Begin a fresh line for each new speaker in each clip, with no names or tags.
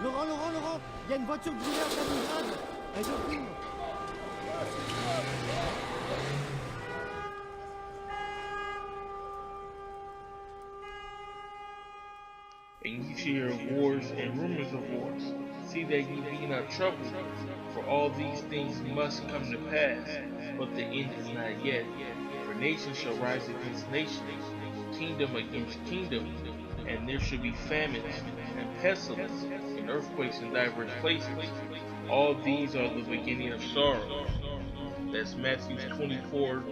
Laurent, Laurent, Laurent, il y a une voiture brûlée à Kaliningrad. Elle filme.
And you hear wars and rumors of wars. See that ye be not troubled, for all these things must come to pass, but the end is not yet. For nation shall rise against nation, kingdom against kingdom, and there shall be famines, and pestilence, and earthquakes in diverse places. All these are the beginning of sorrow. That's Matthew 24,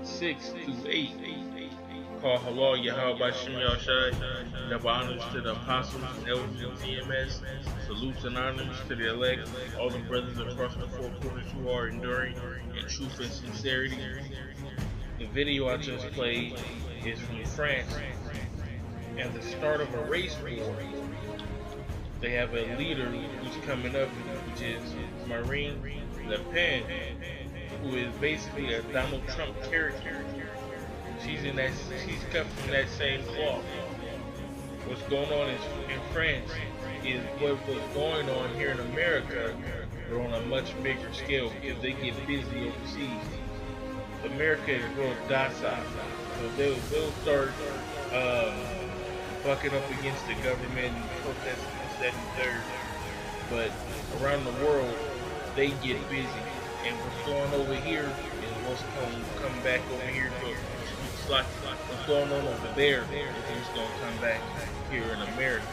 6 through 8. Call halal Yahweh Bashim Yahshai. Double honors to the apostles and elders of TMS. Salutes and honors to the elect, all the brothers across the four corners who are enduring in truth and sincerity. The video I just played is from France and the start of a race war. They have a leader who's coming up, which is Marine Le Pen, who is basically a Donald Trump character. She's cut from that same cloth. What's going on in France is what was going on here in America, but on a much bigger scale because they get busy overseas. America is real docile, so they'll start bucking up against the government and protesting this, that, and third. But around the world, they get busy, and what's going over here is what's come back over here to. Like what's going on over there is going to come back here in America.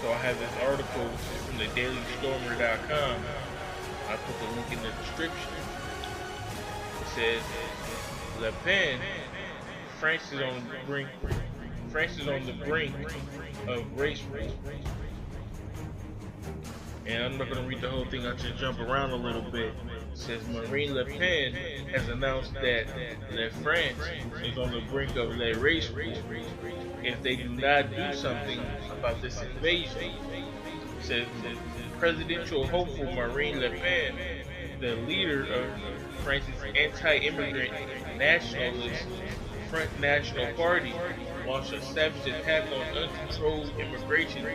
So I have this article from the dailystormer.com. I put the link in the description. It says Le Pen, France is on the brink of race war. And I'm not going to read the whole thing, I'll just jump around a little bit. It says Marine Le Pen has announced that France is on the brink of a race war if they do not do something about this invasion. It says presidential hopeful Marine Le Pen, the leader of France's anti-immigrant nationalist Front National Party, launched a savage attack on uncontrolled immigration,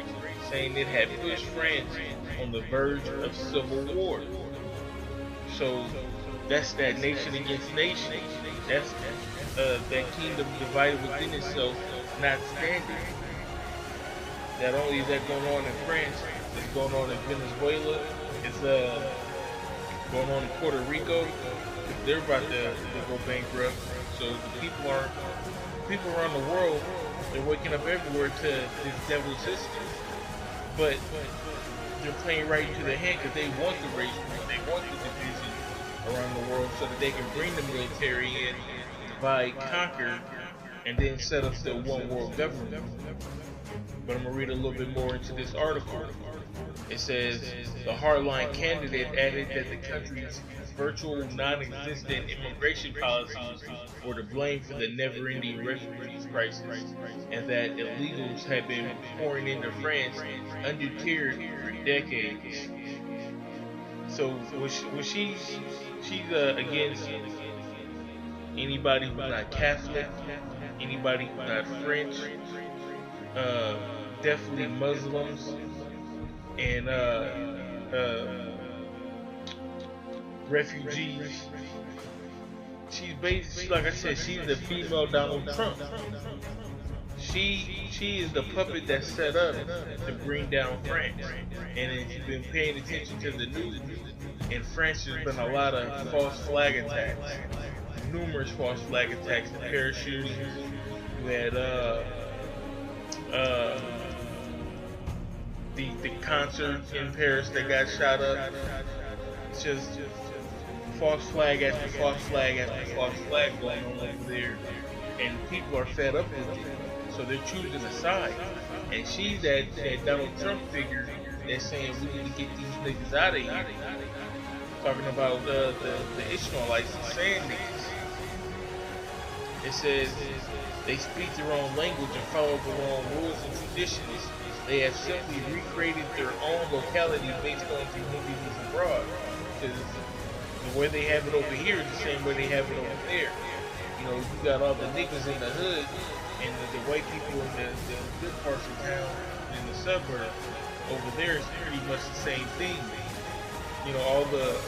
saying it had pushed France on the verge of civil war. So that's that nation against nation. That's that kingdom divided within itself, not standing. Not only is that going on in France, it's going on in Venezuela. It's going on in Puerto Rico. They're about to go bankrupt. So the people around the world, they're waking up everywhere to this devil system. But they're playing right into their hand because they want the race war, they want the division around the world so that they can bring the military in, divide, conquer, and then set up the one world government. But I'm going to read a little bit more into this article. It says, the hardline candidate added that the country's virtual non-existent immigration policies were to blame for the never-ending refugee crisis, and that illegals have been pouring into France undeterred for decades. So she's against anybody who's not Catholic, anybody who's not French, definitely Muslims, and refugees. She's basically, like I said, she's the female Donald Trump. She is the puppet that's set up to bring down France. And if you've been paying attention to the news, in France there's been a lot of false flag attacks. Numerous false flag attacks. The parachutes, you had the concert in Paris that got shot up. It's just false flag after false flag after false flag going on over there, and people are fed up with it, so they're choosing a side. And she's that Donald Trump figure that's saying we need to get these niggas out of here. Talking about the Ishmaelites, the sand niggas. It says they speak their own language and follow their own rules and traditions. They have simply recreated their own locality based on communities abroad. Because the way they have it over here is the same way they have it over there. You know, you got all the niggas in the hood and the white people in the good parts of town, and suburb. Over there is pretty much the same thing. You know, all the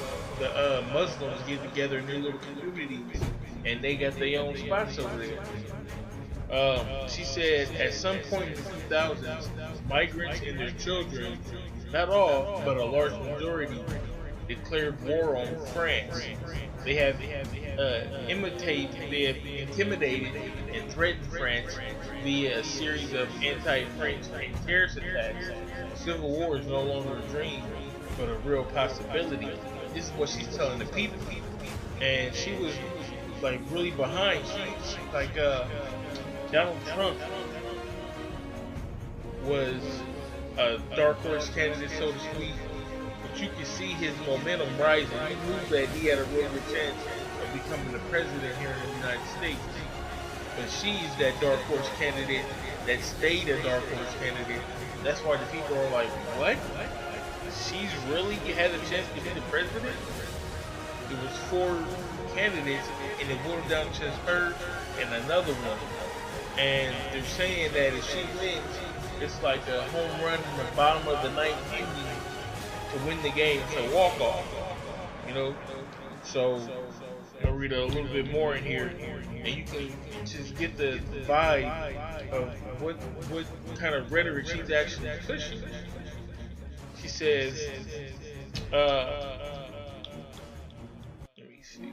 Muslims get together in their little communities, and they got their own spots over there. She said at some point in the 2000s, migrants and their children, not all, but a large majority, declared war on France. They have intimidated and threatened France via a series of anti-French and terrorist attacks. Civil war is no longer a dream, but a real possibility. This is what she's telling the people, and she was like really behind. She like Donald Trump was a dark horse candidate, so to speak. But you can see his momentum rising. He knew that he had a real good chance of becoming the president here in the United States. But she's that dark horse candidate that stayed a dark horse candidate. That's why the people are like, what? She's really had a chance to be the president? There was 4 candidates, and it boiled down to just her and another one. And they're saying that if she wins, it's like a home run in the bottom of the 9th inning to win the game. It's a walk-off, you know. So I'm gonna read a little bit more in here, and you can just get the vibe of what kind of rhetoric she's actually pushing. She says, let me see.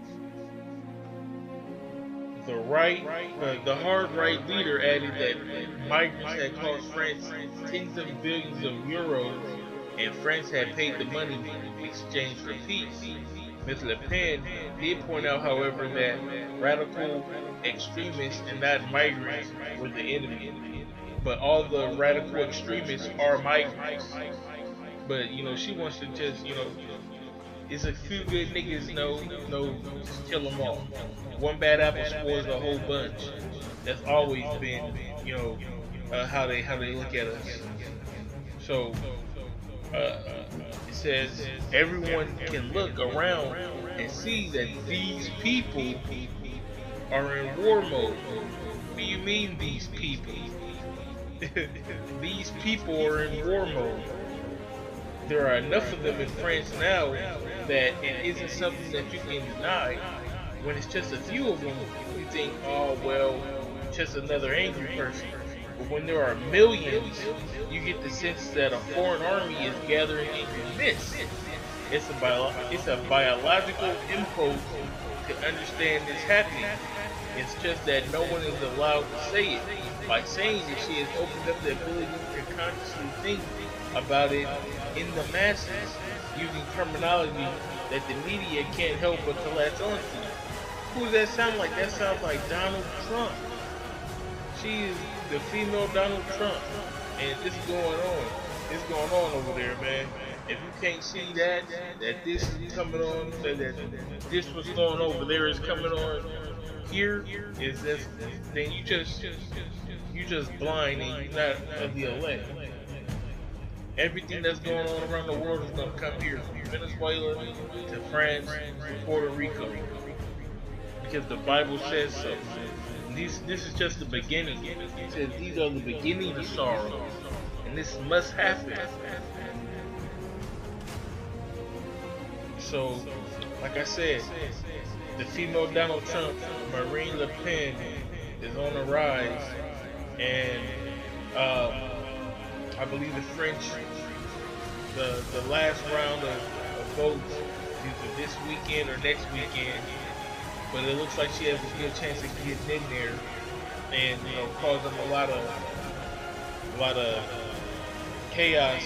The hard right leader added that migrants had cost France tens of billions of euros, and France had paid the money in exchange for peace. Ms. Le Pen did point out, however, that radical extremists and not migrants were the enemy. But all the radical extremists are migrants. But, you know, she wants to just, you know, it's a few good niggas, no, just kill them all. One bad apple spoils a whole bunch. That's always been, you know, how they look at us. So, it says, everyone can look around and see that these people are in war mode. What do you mean, these people? These people are in war mode. There are enough of them in France now that it isn't something that you can deny. When it's just a few of them, you think, oh, well, just another angry person. But when there are millions, you get the sense that a foreign army is gathering in your midst. It's a biological impulse to understand this happening. It's just that no one is allowed to say it. By saying it, she has opened up the ability to consciously think about it in the masses, using terminology that the media can't help but to latch on to. Who does that sound like? That sounds like Donald Trump. She is the female Donald Trump, and it's going on. It's going on over there, man. If you can't see that this is coming on, that this what's going over there is coming on here, is this, then you just blind and you're not of the elect. Everything that's going on around the world is going to come here, from Venezuela to France to Puerto Rico, because the Bible says so. This is just the beginning. It says these are the beginning of sorrow, and this must happen. So, like I said, the female Donald Trump, Marine Le Pen, is on the rise, and I believe the French, the last round of votes, either this weekend or next weekend, but it looks like she has a good chance of getting in there and, you know, causing a lot of chaos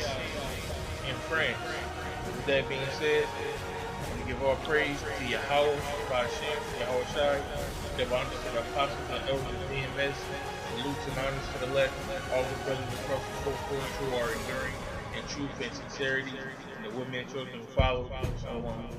in France. With that being said, I want to give all praise to Yahweh, Hashem, Yahweh Shai, give honor to the apostles and elders of DMS, salutes and honors to the left, all the brothers across the four corners who are enduring in truth and sincerity, and the women and children who follow. Shalom.